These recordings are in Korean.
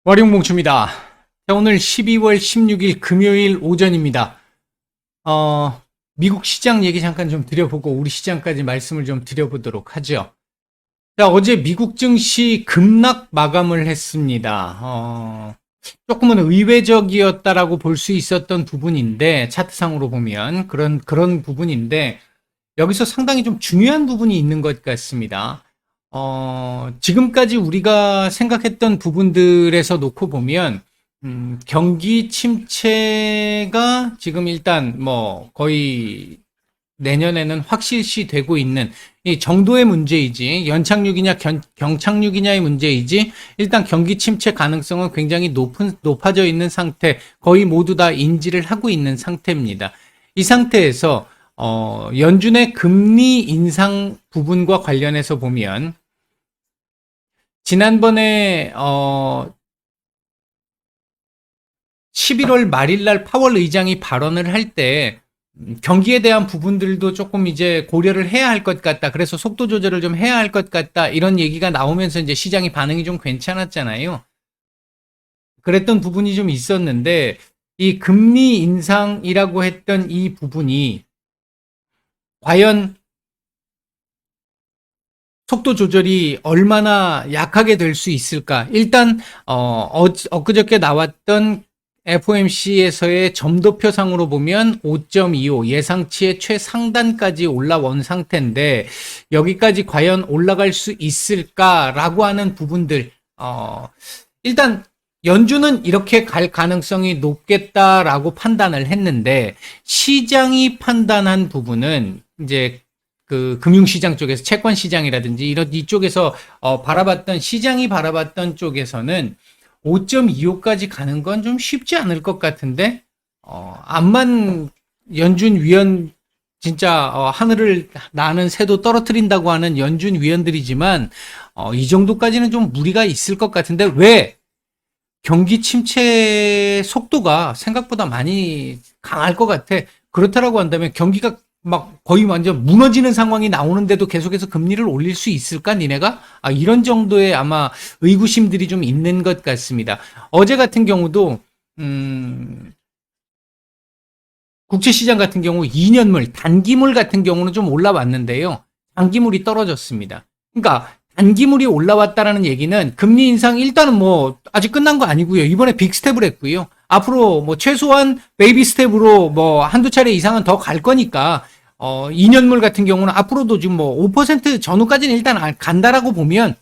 월용봉추입니다. 오늘 12월 16일 금요일 오전입니다. 미국 시장 얘기 잠깐 좀 드려보고 우리 시장까지 말씀을 좀 드려보도록 하죠. 자, 어제 미국 증시 급락 마감을 했습니다. 조금은 의외적이었다라고 볼 수 있었던 부분인데, 차트상으로 보면 그런 부분인데, 여기서 상당히 좀 중요한 부분이 있는 것 같습니다. 지금까지 우리가 생각했던 부분들에서 놓고 보면, 경기 침체가 지금 일단 뭐 거의 내년에는 확실시 되고 있는 이 정도의 문제이지, 연착륙이냐 경착륙이냐의 문제이지, 일단 경기 침체 가능성은 굉장히 높아져 있는 상태, 거의 모두 다 인지를 하고 있는 상태입니다. 이 상태에서, 연준의 금리 인상 부분과 관련해서 보면, 지난번에 11월 말일날 파월 의장이 발언을 할 때 경기에 대한 부분들도 조금 이제 고려를 해야 할 것 같다. 그래서 속도 조절을 좀 해야 할 것 같다. 이런 얘기가 나오면서 이제 시장이 반응이 좀 괜찮았잖아요. 그랬던 부분이 좀 있었는데 이 금리 인상이라고 했던 이 부분이 과연 속도 조절이 얼마나 약하게 될 수 있을까? 일단 엊그저께 나왔던 FOMC에서의 점도표상으로 보면 5.25 예상치의 최상단까지 올라온 상태인데 여기까지 과연 올라갈 수 있을까라고 하는 부분들 일단 연준은 이렇게 갈 가능성이 높겠다라고 판단을 했는데 시장이 판단한 부분은 이제 그 금융시장 쪽에서 채권시장이라든지 이런 이쪽에서 바라봤던 시장이 바라봤던 쪽에서는 5.25까지 가는 건 좀 쉽지 않을 것 같은데 암만 연준 위원 진짜 하늘을 나는 새도 떨어뜨린다고 하는 연준 위원들이지만 이 정도까지는 좀 무리가 있을 것 같은데 왜 경기 침체 속도가 생각보다 많이 강할 것 같아. 그렇다라고 한다면 경기가 막 거의 완전 무너지는 상황이 나오는데도 계속해서 금리를 올릴 수 있을까, 니네가? 이런 정도의 아마 의구심들이 좀 있는 것 같습니다. 어제 같은 경우도, 국제시장 같은 경우 2년물, 단기물 같은 경우는 좀 올라왔는데요. 단기물이 떨어졌습니다. 그러니까 단기물이 올라왔다라는 얘기는 금리 인상 일단은 뭐 아직 끝난 거 아니고요. 이번에 빅스텝을 했고요. 앞으로 뭐 최소한 베이비 스텝으로 뭐 한두 차례 이상은 더 갈 거니까 2년물 같은 경우는 앞으로도 지금 뭐 5% 전후까지는 일단 간다라고 보면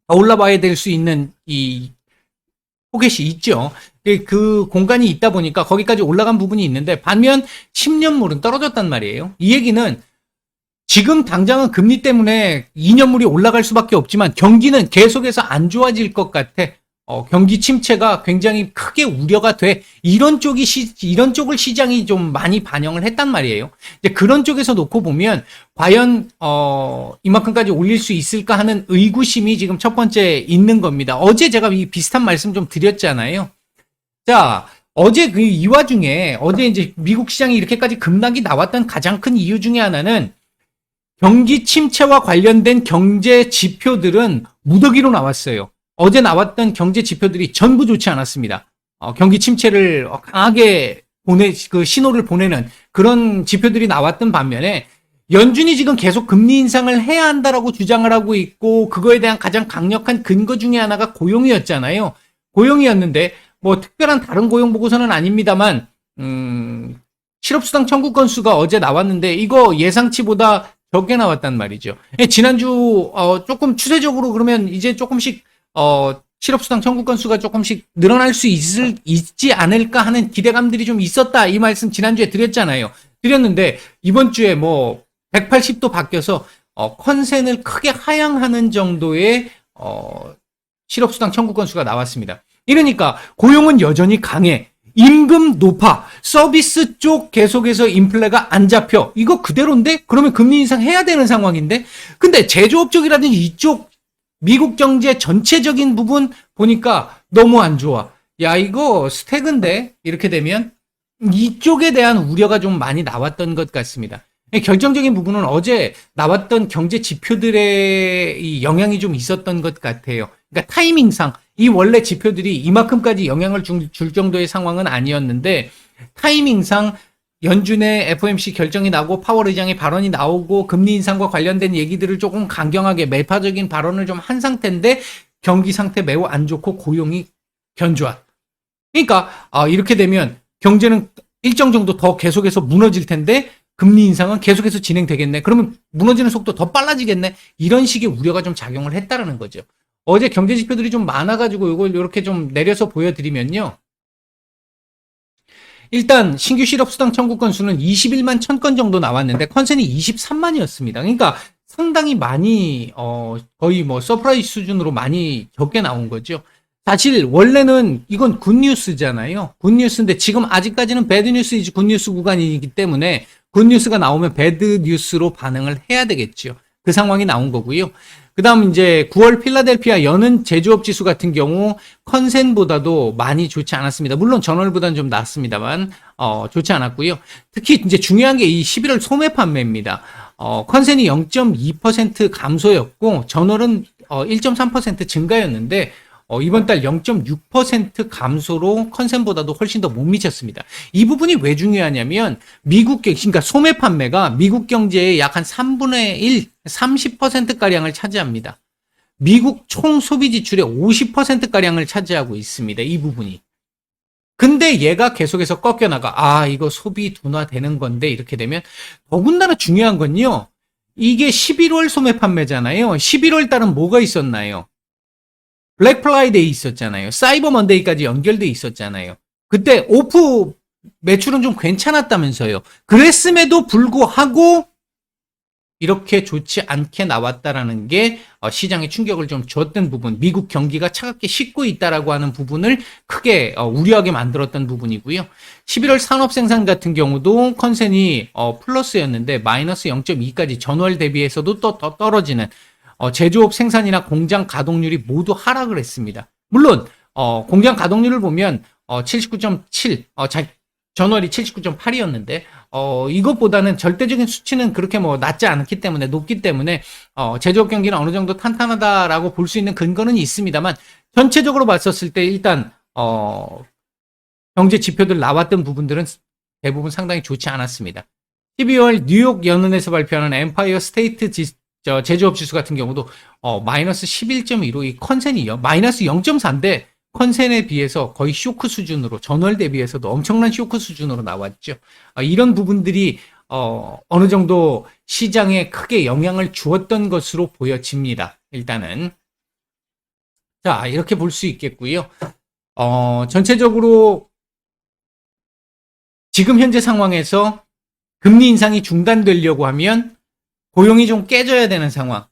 더 올라봐야 될 수 있는 이 포켓이 있죠. 그 공간이 있다 보니까 거기까지 올라간 부분이 있는데 반면 10년물은 떨어졌단 말이에요. 이 얘기는 지금 당장은 금리 때문에 2년물이 올라갈 수밖에 없지만 경기는 계속해서 안 좋아질 것 같아. 경기 침체가 굉장히 크게 우려가 돼. 이런 쪽을 시장이 좀 많이 반영을 했단 말이에요. 이제 그런 쪽에서 놓고 보면 과연 이만큼까지 올릴 수 있을까 하는 의구심이 지금 첫 번째 있는 겁니다. 어제 제가 이 비슷한 말씀 좀 드렸잖아요. 자, 어제 이 와중에 어제 이제 미국 시장이 이렇게까지 급락이 나왔던 가장 큰 이유 중에 하나는 경기 침체와 관련된 경제 지표들은 무더기로 나왔어요. 어제 나왔던 경제 지표들이 전부 좋지 않았습니다. 경기 침체를 강하게 그 신호를 보내는 그런 지표들이 나왔던 반면에 연준이 지금 계속 금리 인상을 해야 한다라고 주장을 하고 있고 그거에 대한 가장 강력한 근거 중에 하나가 고용이었잖아요. 고용이었는데 뭐 특별한 다른 고용 보고서는 아닙니다만 실업수당 청구 건수가 어제 나왔는데 이거 예상치보다 적게 나왔단 말이죠. 지난주 조금 추세적으로 그러면 이제 조금씩 실업수당 청구 건수가 조금씩 늘어날 수 있지 않을까 하는 기대감들이 좀 있었다. 이 말씀 지난주에 드렸는데 이번 주에 뭐 180도 바뀌어서 컨센을 크게 하향하는 정도의 실업수당 청구 건수가 나왔습니다. 이러니까 고용은 여전히 강해. 임금 높아. 서비스 쪽 계속해서 인플레가 안 잡혀. 이거 그대로인데? 그러면 금리 인상해야 되는 상황인데? 근데 제조업 쪽이라든지 이쪽 미국 경제 전체적인 부분 보니까 너무 안 좋아. 야, 이거 스태그인데? 이렇게 되면 이쪽에 대한 우려가 좀 많이 나왔던 것 같습니다. 결정적인 부분은 어제 나왔던 경제 지표들의 이 영향이 좀 있었던 것 같아요. 그러니까 타이밍상 이 원래 지표들이 이만큼까지 영향을 줄 정도의 상황은 아니었는데 타이밍상 연준의 FOMC 결정이 나고 파월 의장의 발언이 나오고 금리 인상과 관련된 얘기들을 조금 강경하게 매파적인 발언을 좀 한 상태인데 경기 상태 매우 안 좋고 고용이 견조한. 그러니까 이렇게 되면 경제는 일정 정도 더 계속해서 무너질 텐데 금리 인상은 계속해서 진행되겠네. 그러면 무너지는 속도 더 빨라지겠네. 이런 식의 우려가 좀 작용을 했다라는 거죠. 어제 경제 지표들이 좀 많아가지고 이걸 이렇게 좀 내려서 보여드리면요. 일단 신규 실업수당 청구 건수는 21만 1000건 정도 나왔는데 컨센이 23만이었습니다. 그러니까 상당히 많이 거의 뭐 서프라이즈 수준으로 많이 적게 나온 거죠. 사실 원래는 이건 굿뉴스잖아요. 굿뉴스인데 지금 아직까지는 배드뉴스 이즈 굿뉴스 구간이기 때문에 굿뉴스가 나오면 배드뉴스로 반응을 해야 되겠죠. 그 상황이 나온 거고요. 그 다음 이제 9월 필라델피아 여는 제조업 지수 같은 경우 컨센보다도 많이 좋지 않았습니다. 물론 전월보다는 좀 낫습니다만 좋지 않았고요. 특히 이제 중요한 게 이 11월 소매 판매입니다. 컨센이 0.2% 감소였고 전월은 1.3% 증가였는데 이번 달 0.6% 감소로 컨센보다도 훨씬 더 못 미쳤습니다. 이 부분이 왜 중요하냐면 그러니까 소매 판매가 미국 경제의 약 한 3분의 1, 30%가량을 차지합니다. 미국 총 소비 지출의 50%가량을 차지하고 있습니다. 이 부분이. 근데 얘가 계속해서 꺾여나가. 이거 소비 둔화되는 건데 이렇게 되면 더군다나 중요한 건요. 이게 11월 소매 판매잖아요. 11월 달은 뭐가 있었나요? 블랙 프라이데이 있었잖아요. 사이버 먼데이까지 연결돼 있었잖아요. 그때 오프 매출은 좀 괜찮았다면서요. 그랬음에도 불구하고 이렇게 좋지 않게 나왔다라는 게 시장에 충격을 좀 줬던 부분, 미국 경기가 차갑게 식고 있다라고 하는 부분을 크게 우려하게 만들었던 부분이고요. 11월 산업 생산 같은 경우도 컨센이 플러스였는데 마이너스 0.2까지 전월 대비해서도 또 더 떨어지는 제조업 생산이나 공장 가동률이 모두 하락을 했습니다. 물론 공장 가동률을 보면 79.7, 전월이 79.8이었는데 이것보다는 절대적인 수치는 그렇게 뭐 낮지 않기 때문에 높기 때문에 제조업 경기는 어느 정도 탄탄하다라고 볼 수 있는 근거는 있습니다만 전체적으로 봤었을 때 일단 경제 지표들 나왔던 부분들은 대부분 상당히 좋지 않았습니다. 12월 뉴욕 연은에서 발표하는 엠파이어 스테이트 제조업 지수 같은 경우도 마이너스 11.2로 이 컨센이요. 마이너스 0.4인데 컨센에 비해서 거의 쇼크 수준으로 전월 대비해서도 엄청난 쇼크 수준으로 나왔죠. 이런 부분들이 어느 정도 시장에 크게 영향을 주었던 것으로 보여집니다. 일단은 자 이렇게 볼 수 있겠고요. 전체적으로 지금 현재 상황에서 금리 인상이 중단되려고 하면 고용이 좀 깨져야 되는 상황.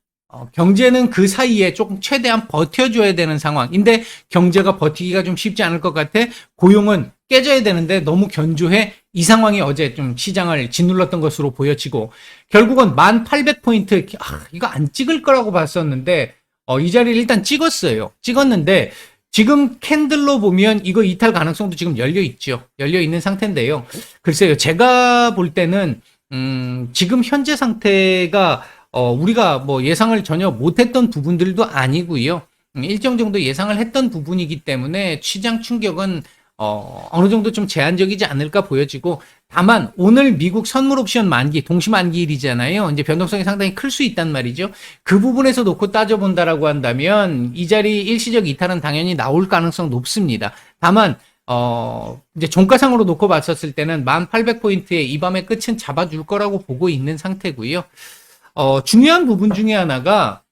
경제는 그 사이에 조금 최대한 버텨줘야 되는 상황인데 경제가 버티기가 좀 쉽지 않을 것 같아. 고용은 깨져야 되는데 너무 견조해. 이 상황이 어제 좀 시장을 짓눌렀던 것으로 보여지고 결국은 1800포인트 이거 안 찍을 거라고 봤었는데 이 자리를 일단 찍었는데 지금 캔들로 보면 이거 이탈 가능성도 지금 열려 있죠. 열려 있는 상태인데요. 글쎄요. 제가 볼 때는 지금 현재 상태가 우리가 뭐 예상을 전혀 못했던 부분들도 아니고요. 일정 정도 예상을 했던 부분이기 때문에 시장 충격은 어느 정도 좀 제한적이지 않을까 보여지고 다만 오늘 미국 선물 옵션 만기, 동시 만기일이잖아요. 이제 변동성이 상당히 클 수 있단 말이죠. 그 부분에서 놓고 따져본다라고 한다면 이 자리 일시적 이탈은 당연히 나올 가능성 높습니다. 다만 이제 종가상으로 놓고 봤었을 때는 1800포인트의 이 밤의 끝은 잡아줄 거라고 보고 있는 상태고요. 중요한 부분 중에 하나가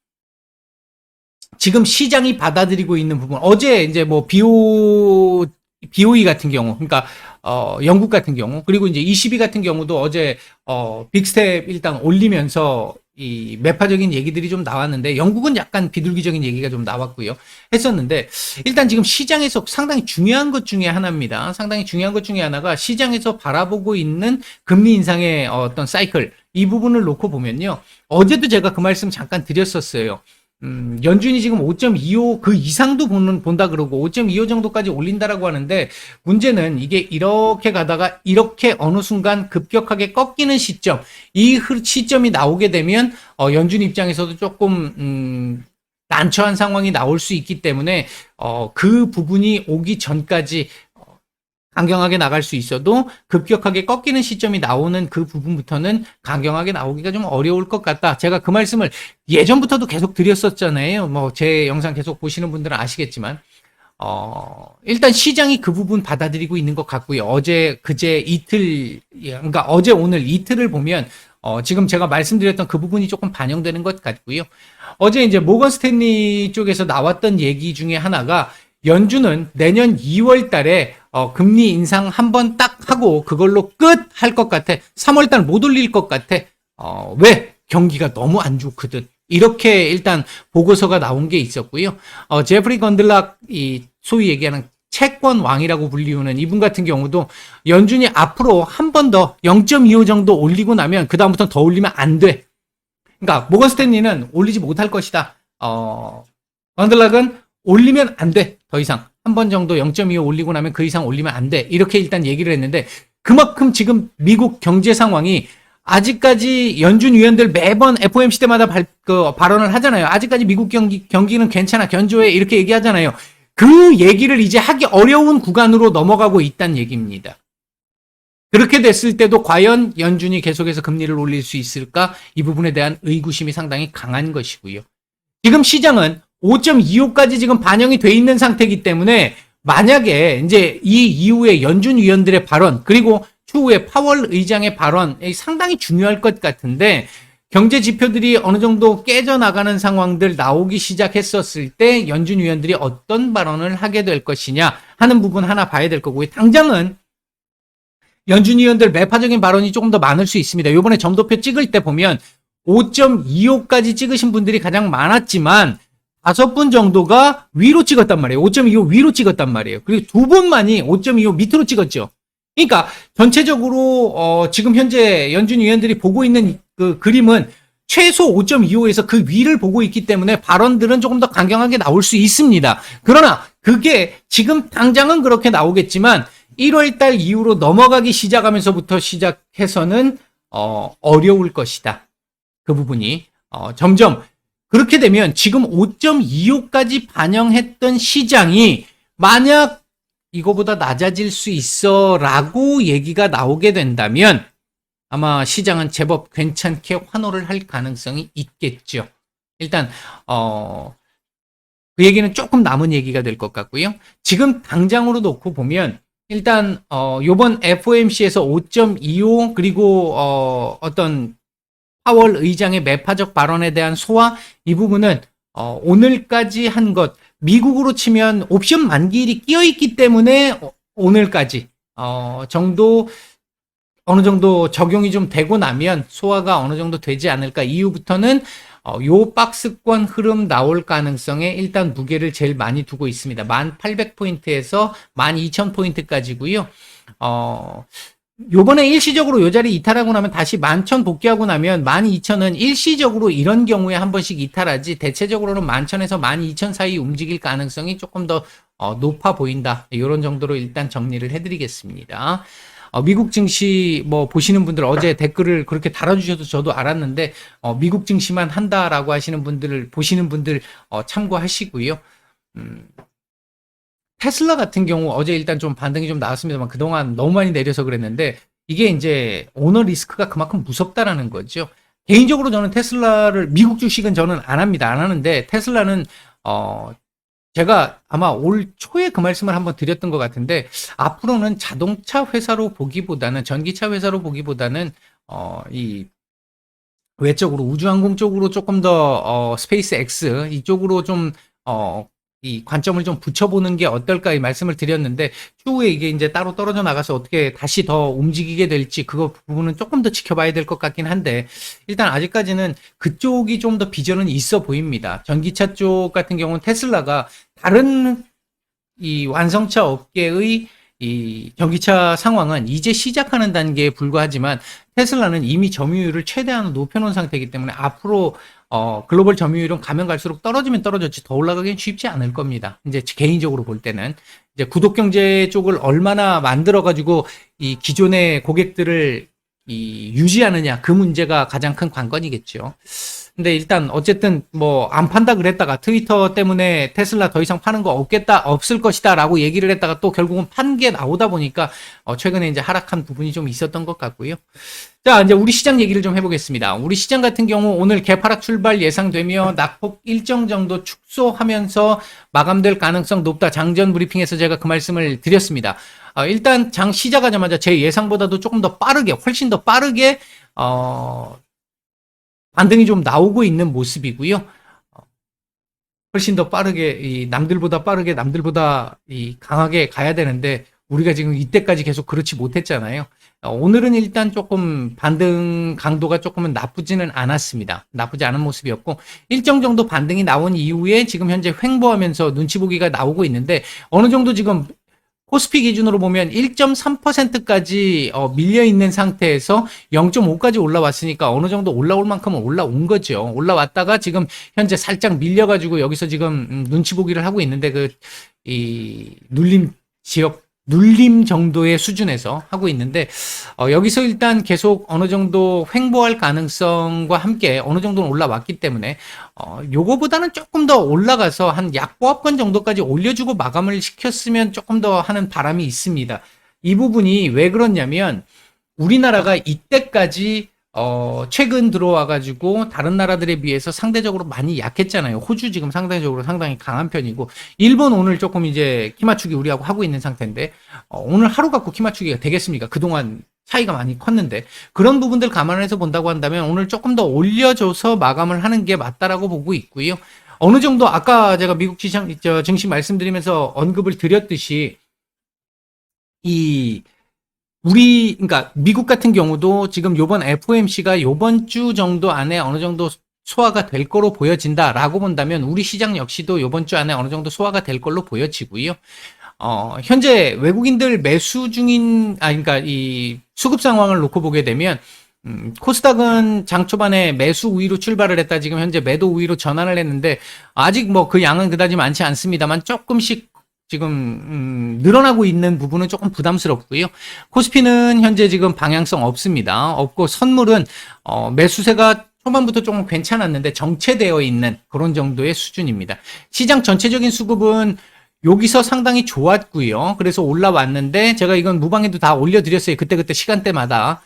지금 시장이 받아들이고 있는 부분. 어제 이제 뭐 BOE 같은 경우, 그러니까 영국 같은 경우, 그리고 이제 ECB 같은 경우도 어제 빅스텝 일단 올리면서 이 매파적인 얘기들이 좀 나왔는데 영국은 약간 비둘기적인 얘기가 좀 나왔고요. 했었는데 일단 지금 시장에서 상당히 중요한 것 중에 하나입니다. 상당히 중요한 것 중에 하나가 시장에서 바라보고 있는 금리 인상의 어떤 사이클 이 부분을 놓고 보면요. 어제도 제가 그 말씀 잠깐 드렸었어요. 연준이 지금 5.25 그 이상도 본다 그러고 5.25 정도까지 올린다라고 하는데 문제는 이게 이렇게 가다가 이렇게 어느 순간 급격하게 꺾이는 시점, 이 시점이 나오게 되면 연준 입장에서도 조금 난처한 상황이 나올 수 있기 때문에 그 부분이 오기 전까지 강경하게 나갈 수 있어도 급격하게 꺾이는 시점이 나오는 그 부분부터는 강경하게 나오기가 좀 어려울 것 같다. 제가 그 말씀을 예전부터도 계속 드렸었잖아요. 뭐 제 영상 계속 보시는 분들은 아시겠지만 일단 시장이 그 부분 받아들이고 있는 것 같고요. 어제 그제 이틀, 그러니까 어제 오늘 이틀을 보면 지금 제가 말씀드렸던 그 부분이 조금 반영되는 것 같고요. 어제 이제 모건 스탠리 쪽에서 나왔던 얘기 중에 하나가 연준은 내년 2월 달에 금리 인상 한 번 딱 하고 그걸로 끝 할 것 같아. 3월 달 못 올릴 것 같아. 왜? 경기가 너무 안 좋거든. 이렇게 일단 보고서가 나온 게 있었고요. 제프리 건들락, 이 소위 얘기하는 채권 왕이라고 불리우는 이분 같은 경우도 연준이 앞으로 한 번 더 0.25 정도 올리고 나면 그다음부터 더 올리면 안 돼. 그러니까 모건 스탠리는 올리지 못할 것이다. 건들락은 올리면 안 돼. 더 이상. 한 번 정도 0.25 올리고 나면 그 이상 올리면 안 돼. 이렇게 일단 얘기를 했는데 그만큼 지금 미국 경제 상황이 아직까지 연준 위원들 매번 FOMC 때마다 발언을 하잖아요. 아직까지 미국 경기는 괜찮아, 견조해 이렇게 얘기하잖아요. 그 얘기를 이제 하기 어려운 구간으로 넘어가고 있다는 얘기입니다. 그렇게 됐을 때도 과연 연준이 계속해서 금리를 올릴 수 있을까? 이 부분에 대한 의구심이 상당히 강한 것이고요. 지금 시장은 5.25까지 지금 반영이 돼 있는 상태이기 때문에 만약에 이제 이 이후에 연준 위원들의 발언 그리고 추후에 파월 의장의 발언이 상당히 중요할 것 같은데 경제 지표들이 어느 정도 깨져나가는 상황들 나오기 시작했었을 때 연준 위원들이 어떤 발언을 하게 될 것이냐 하는 부분 하나 봐야 될 거고요. 당장은 연준 위원들 매파적인 발언이 조금 더 많을 수 있습니다. 이번에 점도표 찍을 때 보면 5.25까지 찍으신 분들이 가장 많았지만 5분 정도가 위로 찍었단 말이에요. 5.25 위로 찍었단 말이에요. 그리고 2분만이 5.25 밑으로 찍었죠. 그러니까 전체적으로 지금 현재 연준 위원들이 보고 있는 그 그림은 최소 5.25에서 그 위를 보고 있기 때문에 발언들은 조금 더 강경하게 나올 수 있습니다. 그러나 그게 지금 당장은 그렇게 나오겠지만 1월 달 이후로 넘어가기 시작하면서부터 시작해서는 어려울 것이다. 그 부분이 점점 그렇게 되면 지금 5.25까지 반영했던 시장이 만약 이거보다 낮아질 수 있어 라고 얘기가 나오게 된다면 아마 시장은 제법 괜찮게 환호를 할 가능성이 있겠죠. 일단 그 얘기는 조금 남은 얘기가 될 것 같고요. 지금 당장으로 놓고 보면 일단 요번 FOMC에서 5.25 그리고 어떤 파월 의장의 매파적 발언에 대한 소화 이 부분은 오늘까지 한 것 미국으로 치면 옵션 만기일이 끼어 있기 때문에 오늘까지 정도 어느 정도 적용이 좀 되고 나면 소화가 어느 정도 되지 않을까. 이후부터는 요 박스권 흐름 나올 가능성에 일단 무게를 제일 많이 두고 있습니다. 1800포인트에서 12000포인트까지고요. 요번에 일시적으로 요 자리 이탈하고 나면 다시 11,000 복귀하고 나면 12,000은 일시적으로 이런 경우에 한 번씩 이탈하지 대체적으로는 11,000에서 12,000 사이 움직일 가능성이 조금 더 높아 보인다. 이런 정도로 일단 정리를 해드리겠습니다. 미국 증시 뭐 보시는 분들 어제 댓글을 그렇게 달아주셔도 저도 알았는데 미국 증시만 한다라고 하시는 분들을 보시는 분들 참고하시고요. 테슬라 같은 경우 어제 일단 좀 반등이 좀 나왔습니다만 그동안 너무 많이 내려서 그랬는데 이게 이제 오너 리스크가 그만큼 무섭다라는 거죠. 개인적으로 저는 테슬라를 미국 주식은 저는 안 합니다. 안 하는데 테슬라는 제가 아마 올 초에 그 말씀을 한번 드렸던 것 같은데 앞으로는 자동차 회사로 보기보다는 전기차 회사로 보기보다는 이 외적으로 우주항공 쪽으로 조금 더 스페이스 X 이쪽으로 좀 이 관점을 좀 붙여보는 게 어떨까 이 말씀을 드렸는데 추후에 이게 이제 따로 떨어져 나가서 어떻게 다시 더 움직이게 될지 그거 부분은 조금 더 지켜봐야 될 것 같긴 한데 일단 아직까지는 그쪽이 좀 더 비전은 있어 보입니다. 전기차 쪽 같은 경우는 테슬라가 다른 이 완성차 업계의 이 전기차 상황은 이제 시작하는 단계에 불과하지만 테슬라는 이미 점유율을 최대한 높여놓은 상태이기 때문에 앞으로 글로벌 점유율은 가면 갈수록 떨어지면 떨어졌지 더 올라가기는 쉽지 않을 겁니다. 이제 개인적으로 볼 때는 이제 구독 경제 쪽을 얼마나 만들어 가지고 이 기존의 고객들을 유지하느냐 그 문제가 가장 큰 관건이겠죠. 근데 일단 어쨌든 뭐 안 판다 그랬다가 트위터 때문에 테슬라 더 이상 파는 거 없을 것이다라고 얘기를 했다가 또 결국은 판 게 나오다 보니까 최근에 이제 하락한 부분이 좀 있었던 것 같고요. 자, 이제 우리 시장 얘기를 좀 해보겠습니다. 우리 시장 같은 경우 오늘 개파락 출발 예상되며 낙폭 일정 정도 축소하면서 마감될 가능성 높다. 장전 브리핑에서 제가 그 말씀을 드렸습니다. 일단 장 시작하자마자 제 예상보다도 조금 더 빠르게, 훨씬 더 빠르게 반등이 좀 나오고 있는 모습이고요. 훨씬 더 빠르게, 남들보다 빠르게, 남들보다 강하게 가야 되는데, 우리가 지금 이때까지 계속 그렇지 못했잖아요. 오늘은 일단 조금 반등 강도가 조금은 나쁘지는 않았습니다. 나쁘지 않은 모습이었고, 일정 정도 반등이 나온 이후에 지금 현재 횡보하면서 눈치 보기가 나오고 있는데, 어느 정도 지금 코스피 기준으로 보면 1.3%까지 밀려있는 상태에서 0.5까지 올라왔으니까 어느 정도 올라올 만큼은 올라온 거죠. 올라왔다가 지금 현재 살짝 밀려가지고 여기서 지금 눈치 보기를 하고 있는데 눌림 정도의 수준에서 하고 있는데 여기서 일단 계속 어느 정도 횡보할 가능성과 함께 어느 정도는 올라왔기 때문에 요거보다는 조금 더 올라가서 한 약보합권 정도까지 올려주고 마감을 시켰으면 조금 더 하는 바람이 있습니다. 이 부분이 왜 그렇냐면 우리나라가 이때까지 최근 들어와가지고 다른 나라들에 비해서 상대적으로 많이 약했잖아요. 호주 지금 상대적으로 상당히 강한 편이고, 일본 오늘 조금 이제 키 맞추기 우리하고 하고 있는 상태인데, 오늘 하루 갖고 키 맞추기가 되겠습니까? 그동안 차이가 많이 컸는데, 그런 부분들 감안해서 본다고 한다면 오늘 조금 더 올려줘서 마감을 하는 게 맞다라고 보고 있고요. 어느 정도 아까 제가 미국 증시 말씀드리면서 언급을 드렸듯이, 그러니까 미국 같은 경우도 지금 요번 FOMC가 요번 주 정도 안에 어느 정도 소화가 될 거로 보여진다라고 본다면 우리 시장 역시도 요번 주 안에 어느 정도 소화가 될 걸로 보여지고요. 현재 외국인들 매수 중인, 그러니까 이 수급 상황을 놓고 보게 되면, 코스닥은 장 초반에 매수 우위로 출발을 했다 지금 현재 매도 우위로 전환을 했는데, 아직 뭐 그 양은 그다지 많지 않습니다만 조금씩 지금 늘어나고 있는 부분은 조금 부담스럽고요. 코스피는 현재 지금 방향성 없습니다. 없고 선물은 매수세가 초반부터 조금 괜찮았는데 정체되어 있는 그런 정도의 수준입니다. 시장 전체적인 수급은 여기서 상당히 좋았고요. 그래서 올라왔는데 제가 이건 무방에도 다 올려드렸어요. 그때그때 시간대마다.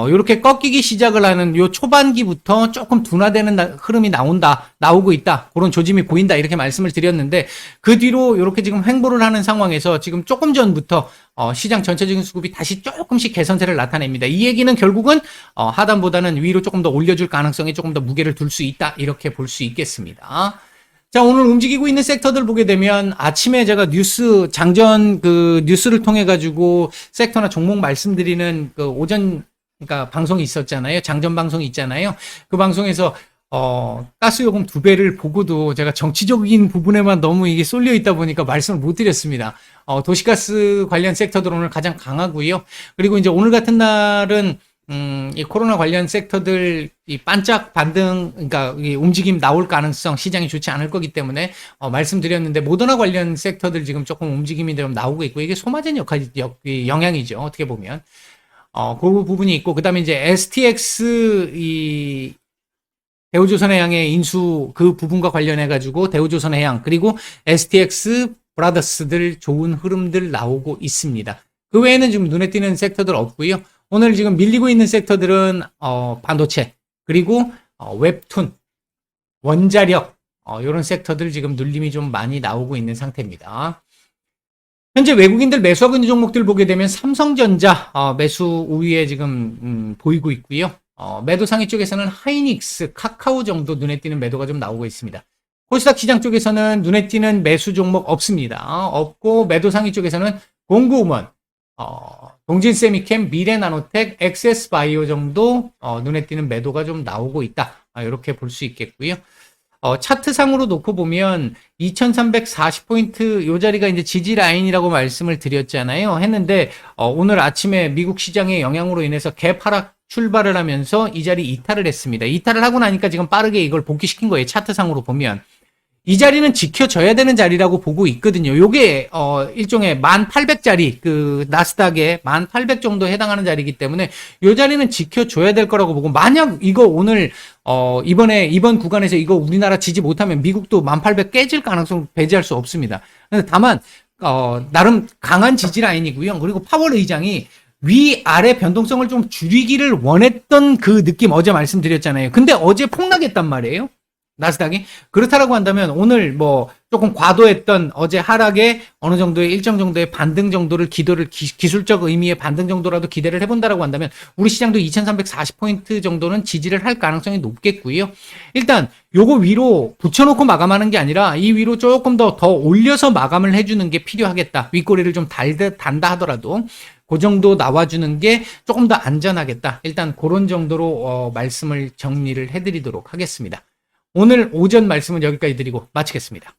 이렇게 꺾이기 시작을 하는 요 초반기부터 조금 둔화되는 흐름이 나오고 있다. 그런 조짐이 보인다. 이렇게 말씀을 드렸는데 그 뒤로 이렇게 지금 횡보를 하는 상황에서 지금 조금 전부터 시장 전체적인 수급이 다시 조금씩 개선세를 나타냅니다. 이 얘기는 결국은 하단보다는 위로 조금 더 올려줄 가능성에 조금 더 무게를 둘 수 있다. 이렇게 볼 수 있겠습니다. 자, 오늘 움직이고 있는 섹터들 보게 되면 아침에 제가 장전 뉴스를 통해 가지고 섹터나 종목 말씀드리는 그러니까 방송이 있었잖아요. 장전 방송이 있잖아요. 그 방송에서 가스요금 2배를 보고도 제가 정치적인 부분에만 너무 이게 쏠려 있다 보니까 말씀을 못 드렸습니다. 도시가스 관련 섹터들 오늘 가장 강하고요. 그리고 이제 오늘 같은 날은 이 코로나 관련 섹터들 이 반짝 반등, 그러니까 이 움직임 나올 가능성 시장이 좋지 않을 거기 때문에 말씀드렸는데 모더나 관련 섹터들 지금 조금 움직임이 좀 나오고 있고 이게 소마전 영향이죠. 어떻게 보면. 그 부분이 있고, 그 다음에 이제 STX, 대우조선해양의 인수 그 부분과 관련해가지고, 대우조선해양, 그리고 STX 브라더스들 좋은 흐름들 나오고 있습니다. 그 외에는 지금 눈에 띄는 섹터들 없고요. 오늘 지금 밀리고 있는 섹터들은, 반도체, 그리고, 웹툰, 원자력, 이런 섹터들 지금 눌림이 좀 많이 나오고 있는 상태입니다. 현재 외국인들 매수하고 있는 종목들 보게 되면 삼성전자 매수 우위에 지금 보이고 있고요. 매도 상위 쪽에서는 하이닉스, 카카오 정도 눈에 띄는 매도가 좀 나오고 있습니다. 코스닥 시장 쪽에서는 눈에 띄는 매수 종목 없습니다. 없고 매도 상위 쪽에서는 공구음원, 동진세미캠, 미래나노텍, 엑세스바이오 정도 눈에 띄는 매도가 좀 나오고 있다. 이렇게 볼 수 있겠고요. 차트상으로 놓고 보면 2340포인트 요 자리가 이제 지지 라인이라고 말씀을 드렸잖아요. 했는데 오늘 아침에 미국 시장의 영향으로 인해서 갭 하락 출발을 하면서 이 자리 이탈을 했습니다. 이탈을 하고 나니까 지금 빠르게 이걸 복귀시킨 거예요. 차트상으로 보면. 이 자리는 지켜져야 되는 자리라고 보고 있거든요. 요게 일종의 1800자리 그 나스닥에 1800 정도 해당하는 자리이기 때문에 요 자리는 지켜줘야 될 거라고 보고, 만약 이거 오늘 이번 구간에서 이거 우리나라 지지 못하면 미국도 1800 깨질 가능성 배제할 수 없습니다. 다만 나름 강한 지지 라인이고요. 그리고 파월 의장이 위아래 변동성을 좀 줄이기를 원했던 그 느낌 어제 말씀드렸잖아요. 근데 어제 폭락했단 말이에요. 나스닥이. 그렇다라고 한다면 오늘 뭐 조금 과도했던 어제 하락에 어느 정도의 일정 정도의 반등 정도를 기술적 의미의 반등 정도라도 기대를 해본다라고 한다면 우리 시장도 2340포인트 정도는 지지를 할 가능성이 높겠고요. 일단 요거 위로 붙여놓고 마감하는 게 아니라 이 위로 조금 더 올려서 마감을 해주는 게 필요하겠다. 윗꼬리를 좀 단다 하더라도 그 정도 나와주는 게 조금 더 안전하겠다. 일단 그런 정도로 말씀을 정리를 해드리도록 하겠습니다. 오늘 오전 말씀은 여기까지 드리고 마치겠습니다.